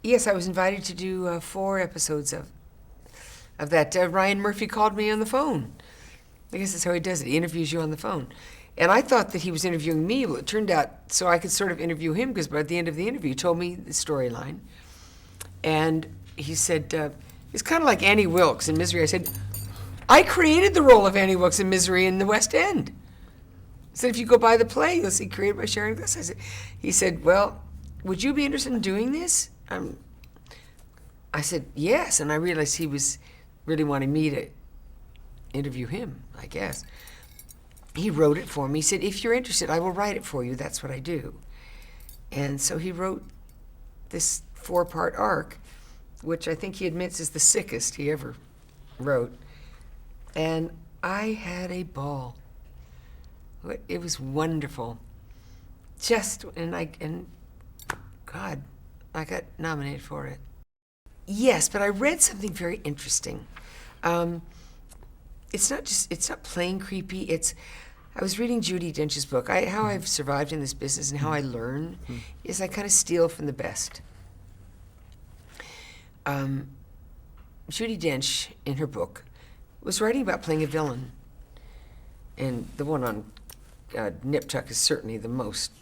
Yes, I was invited to do 4 episodes of that. Ryan Murphy called me on the phone. I guess that's how he does it. He interviews you on the phone. And I thought that he was interviewing me. Well, it turned out so I could sort of interview him, because by the end of the interview, he told me the storyline. And he said, it's kind of like Annie Wilkes in Misery. I said, I created the role of Annie Wilkes in Misery in the West End. I said, if you go buy the play, you'll see created by Sharon Gless. He said, well, would you be interested in doing this? I said, yes. And I realized he was really wanting me to interview him, I guess. He wrote it for me. He said, if you're interested, I will write it for you. That's what I do. And so he wrote this 4-part arc, which I think he admits is the sickest he ever wrote. And I had a ball. It was wonderful. God, I got nominated for it. Yes, but I read something very interesting. It's not plain creepy. I was reading Judi Dench's book. How I've survived in this business and how I learn is I kind of steal from the best. Judi Dench, in her book, was writing about playing a villain. And the one on Nip Tuck is certainly the most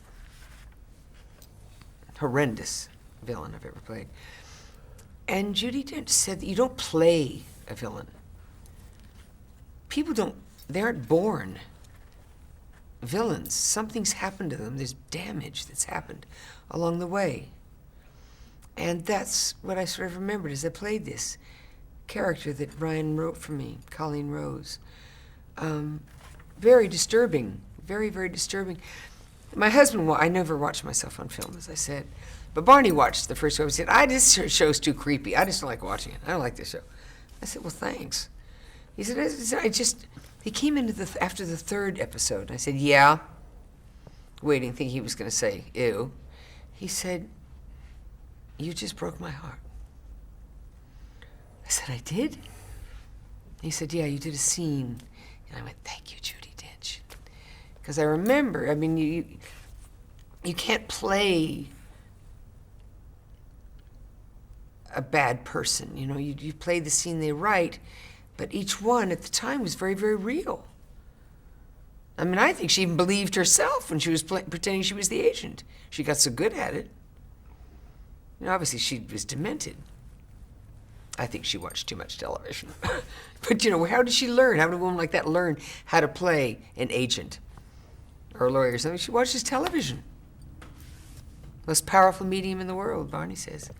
horrendous villain I've ever played. And Judi Dench said that you don't play a villain. People they aren't born villains. Something's happened to them. There's damage that's happened along the way. And that's what I sort of remembered as I played this character that Ryan wrote for me, Colleen Rose. Very disturbing, very, very disturbing. My husband, I never watched myself on film, as I said, but Barney watched the first show and said, this show's too creepy. I just don't like watching it. I don't like this show. I said, well, thanks. He said, he came after the 3rd episode. I said, yeah, waiting, thinking he was going to say, ew. He said, you just broke my heart. I said, I did? He said, yeah, you did a scene. And I went, thank you, Judi Dench. Because I remember, you can't play a bad person. You play the scene they write, but each one at the time was very, very real. I think she even believed herself when she was pretending she was the agent. She got so good at it. Obviously she was demented. I think she watched too much television. But how did she learn? How did a woman like that learn how to play an agent or a lawyer or something? She watches television. Most powerful medium in the world, Barney says.